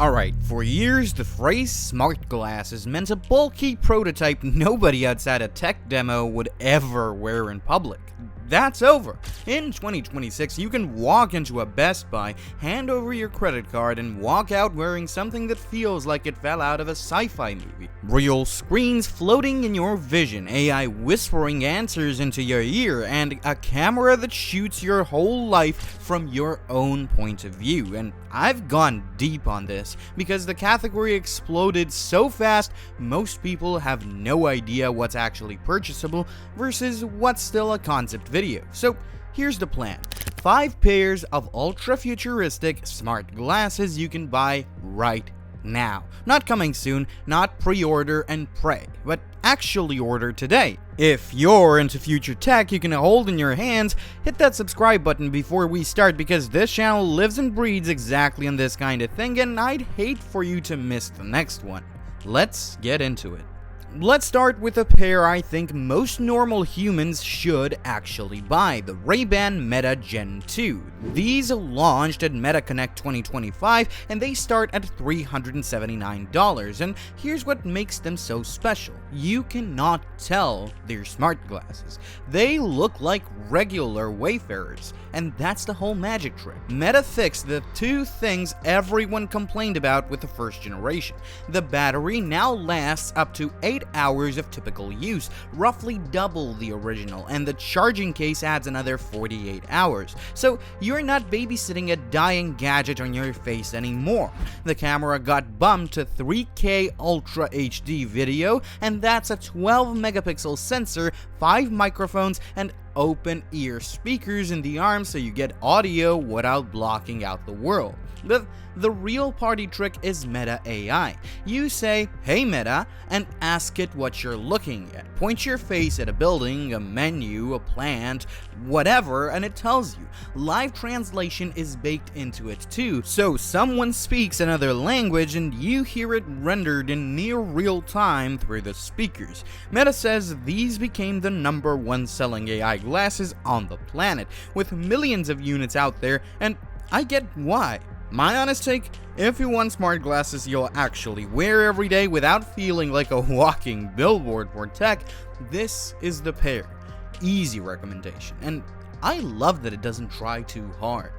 Alright, for years the phrase smart glasses meant a bulky prototype nobody outside a tech demo would ever wear in public. That's over. In 2026, you can walk into a Best Buy, hand over your credit card, and walk out wearing something that feels like it fell out of a sci-fi movie. Real screens floating in your vision, AI whispering answers into your ear, and a camera that shoots your whole life from your own point of view. And I've gone deep on this because the category exploded so fast, most people have no idea what's actually purchasable versus what's still a concept video. So here's the plan. 5 pairs of ultra-futuristic smart glasses you can buy right now. Not coming soon, not pre-order and pray, but actually order today. If you're into future tech you can hold in your hands, hit that subscribe button before we start because this channel lives and breathes exactly on this kind of thing and I'd hate for you to miss the next one. Let's get into it. Let's start with a pair I think most normal humans should actually buy, the Ray-Ban Meta Gen 2. These launched at MetaConnect 2025 and they start at $379, and here's what makes them so special. You cannot tell they're smart glasses. They look like regular Wayfarers, and that's the whole magic trick. Meta fixed the two things everyone complained about with the first generation. The battery now lasts up to 8 hours of typical use, roughly double the original, and the charging case adds another 48 hours. So you're not babysitting a dying gadget on your face anymore. The camera got bumped to 3K Ultra HD video, and that's a 12 megapixel sensor, 5 microphones, and open ear speakers in the arm so you get audio without blocking out the world. But the real party trick is Meta AI. You say, "Hey Meta," and ask it what you're looking at. Point your face at a building, a menu, a plant, whatever, and it tells you. Live translation is baked into it too, so someone speaks another language and you hear it rendered in near real time through the speakers. Meta says these became the #1 selling AI glasses on the planet, with millions of units out there, and I get why. My honest take, if you want smart glasses you'll actually wear every day without feeling like a walking billboard for tech, this is the pair. Easy recommendation, and I love that it doesn't try too hard.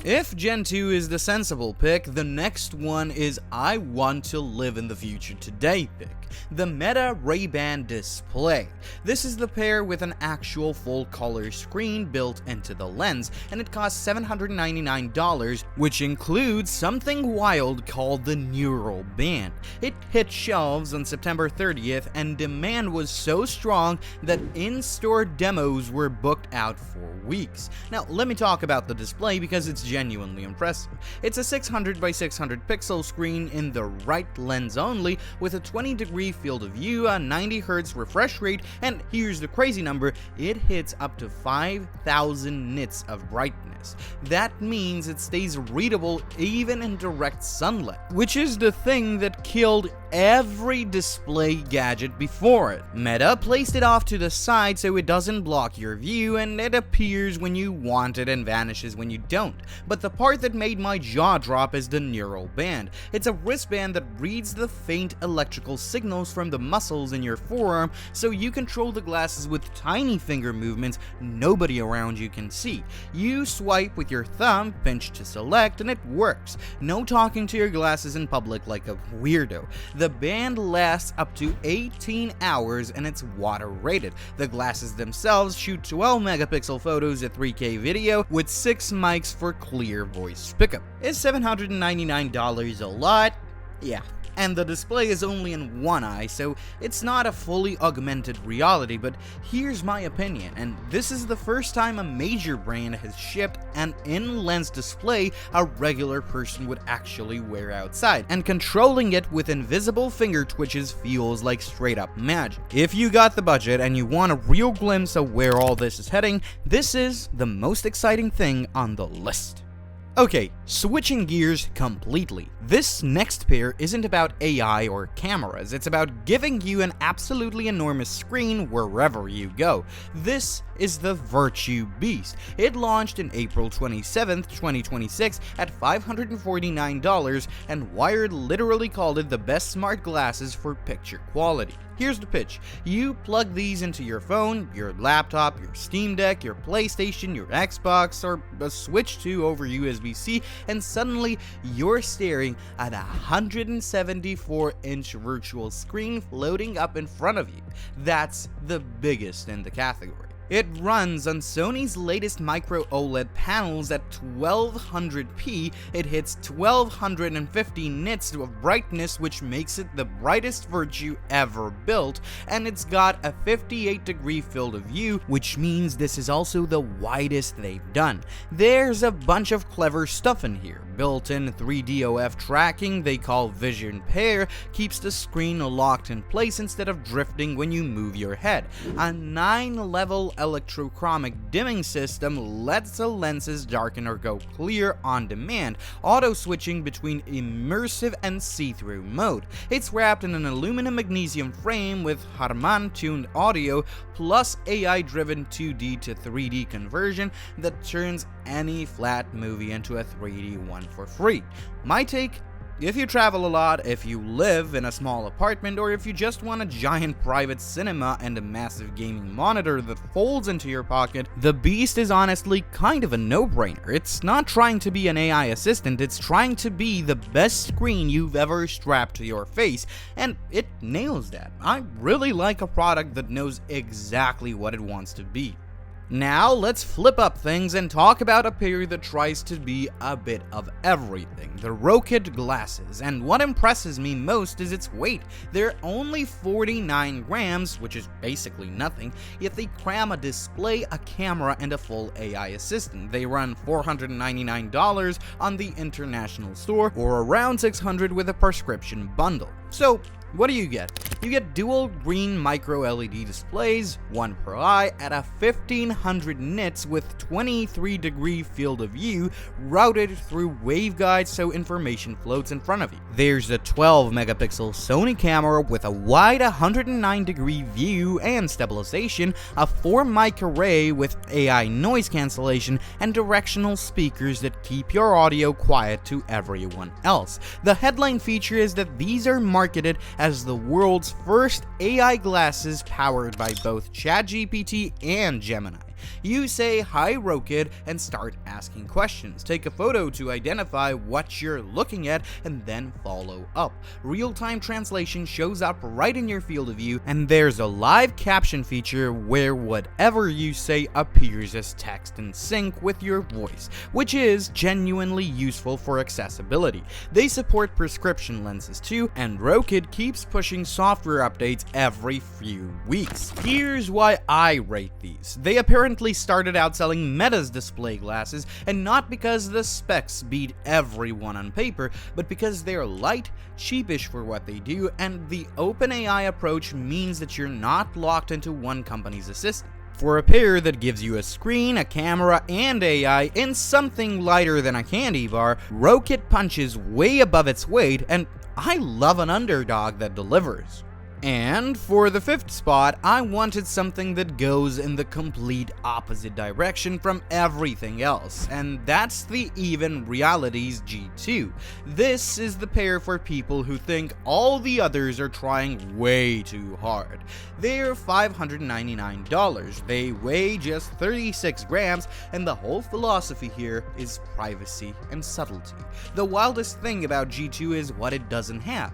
If Gen 2 is the sensible pick, the next one is I want to live in the future today pick. The Meta Ray-Ban display. This is the pair with an actual full color screen built into the lens, and it costs $799, which includes something wild called the neural band. It hit shelves on September 30th and demand was so strong that in-store demos were booked out for weeks. Now let me talk about the display because it's genuinely impressive. It's a 600 by 600 pixel screen in the right lens only, with a 20-degree field of view, a 90 Hz refresh rate, and here's the crazy number, it hits up to 5,000 nits of brightness. That means it stays readable even in direct sunlight, which is the thing that killed every display gadget before it. Meta placed it off to the side so it doesn't block your view, and it appears when you want it and vanishes when you don't. But the part that made my jaw drop is the neural band. It's a wristband that reads the faint electrical signals from the muscles in your forearm, so you control the glasses with tiny finger movements nobody around you can see. You swipe with your thumb, pinch to select, and it works. No talking to your glasses in public like a weirdo. The band lasts up to 18 hours and it's water rated. The glasses themselves shoot 12 megapixel photos at 3K video with 6 mics for clear voice pickup. Is $799 a lot? Yeah. And the display is only in one eye, so it's not a fully augmented reality, but here's my opinion, and this is the first time a major brand has shipped an in-lens display a regular person would actually wear outside, and controlling it with invisible finger twitches feels like straight up magic. If you got the budget and you want a real glimpse of where all this is heading, this is the most exciting thing on the list. Okay, switching gears completely. This next pair isn't about AI or cameras, it's about giving you an absolutely enormous screen wherever you go. This is the Virtue Beast. It launched in April 27th, 2026 at $549, and Wired literally called it the best smart glasses for picture quality. Here's the pitch. You plug these into your phone, your laptop, your Steam Deck, your PlayStation, your Xbox, or a Switch 2 over USB-C, and suddenly you're staring at a 174-inch virtual screen floating up in front of you. That's the biggest in the category. It runs on Sony's latest micro OLED panels at 1200p. It hits 1250 nits of brightness, which makes it the brightest Virtue ever built, and it's got a 58-degree field of view, which means this is also the widest they've done. There's a bunch of clever stuff in here. Built-in 3DOF tracking they call Vision Pair keeps the screen locked in place instead of drifting when you move your head. A 9-level electrochromic dimming system lets the lenses darken or go clear on demand, auto-switching between immersive and see-through mode. It's wrapped in an aluminum magnesium frame with Harman-tuned audio plus AI-driven 2D to 3D conversion that turns any flat movie into a 3D one for free. My take: if you travel a lot, if you live in a small apartment, or if you just want a giant private cinema and a massive gaming monitor that folds into your pocket, the Beast is honestly kind of a no-brainer. It's not trying to be an AI assistant, it's trying to be the best screen you've ever strapped to your face, and it nails that. I really like a product that knows exactly what it wants to be. Now, let's flip up things and talk about a pair that tries to be a bit of everything, the Rokit glasses, and what impresses me most is its weight. They're only 49 grams, which is basically nothing, yet they cram a display, a camera, and a full AI assistant. They run $499 on the international store, or around $600 with a prescription bundle. So, what do you get? You get dual green micro LED displays, one per eye, at a 1500 nits with 23-degree field of view, routed through waveguides so information floats in front of you. There's a 12-megapixel Sony camera with a wide 109-degree view and stabilization, a 4-mic array with AI noise cancellation, and directional speakers that keep your audio quiet to everyone else. The headline feature is that these are marketed as the world's first AI glasses powered by both ChatGPT and Gemini. You say "Hi Rokit" and start asking questions. Take a photo to identify what you're looking at and then follow up. Real-time translation shows up right in your field of view, and there's a live caption feature where whatever you say appears as text in sync with your voice, which is genuinely useful for accessibility. They support prescription lenses too, and Rokit keeps pushing software updates every few weeks. Here's why I rate these. They apparently started out selling Meta's display glasses, and not because the specs beat everyone on paper, but because they're light, cheapish for what they do, and the OpenAI approach means that you're not locked into one company's assistant. For a pair that gives you a screen, a camera, and AI in something lighter than a candy bar, Rokit punches way above its weight, and I love an underdog that delivers. And for the 5th spot, I wanted something that goes in the complete opposite direction from everything else, and that's the Even Realities G2. This is the pair for people who think all the others are trying way too hard. They're $599, they weigh just 36 grams, and the whole philosophy here is privacy and subtlety. The wildest thing about G2 is what it doesn't have.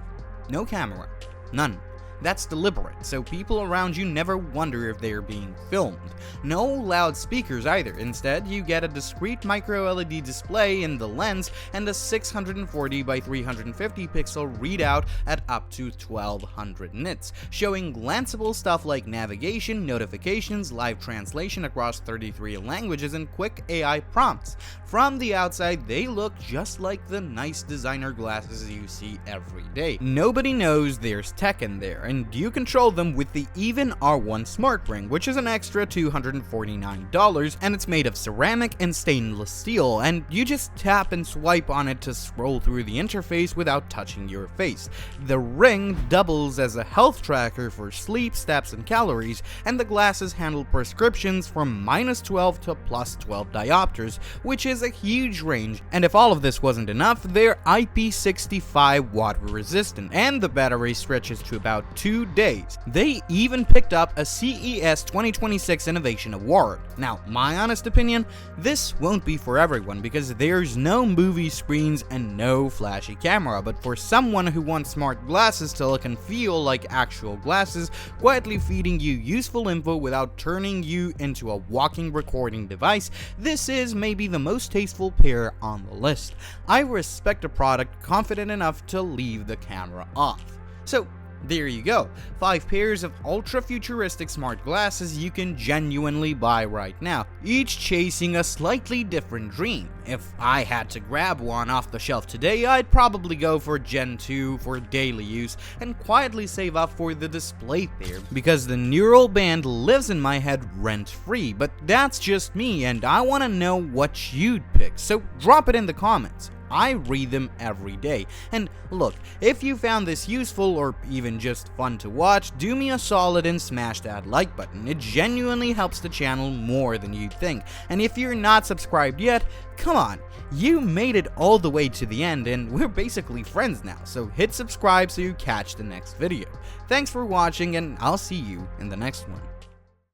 No camera. None. That's deliberate, so people around you never wonder if they are being filmed. No loudspeakers either. Instead, you get a discrete micro LED display in the lens and a 640 by 350 pixel readout at up to 1200 nits, showing glanceable stuff like navigation, notifications, live translation across 33 languages, and quick AI prompts. From the outside, they look just like the nice designer glasses you see every day. Nobody knows there's tech in there, and you control them with the Even R1 Smart Ring, which is an extra $249, and it's made of ceramic and stainless steel, and you just tap and swipe on it to scroll through the interface without touching your face. The ring doubles as a health tracker for sleep, steps, and calories, and the glasses handle prescriptions from -12 to +12 diopters, which is a huge range. And if all of this wasn't enough, they're IP65 water resistant, and the battery stretches to about 2 days. They even picked up a CES 2026 Innovation Award. Now, my honest opinion, this won't be for everyone because there's no movie screens and no flashy camera, but for someone who wants smart glasses to look and feel like actual glasses, quietly feeding you useful info without turning you into a walking recording device, this is maybe the most tasteful pair on the list. I respect a product confident enough to leave the camera off. So, there you go, 5 pairs of ultra-futuristic smart glasses you can genuinely buy right now, each chasing a slightly different dream. If I had to grab one off the shelf today, I'd probably go for Gen 2 for daily use and quietly save up for the display pair, because the neural band lives in my head rent-free, but that's just me and I want to know what you'd pick, so drop it in the comments. I read them every day. And look, if you found this useful or even just fun to watch, do me a solid and smash that like button. It genuinely helps the channel more than you'd think. And if you're not subscribed yet, come on, you made it all the way to the end and we're basically friends now, so hit subscribe so you catch the next video. Thanks for watching and I'll see you in the next one.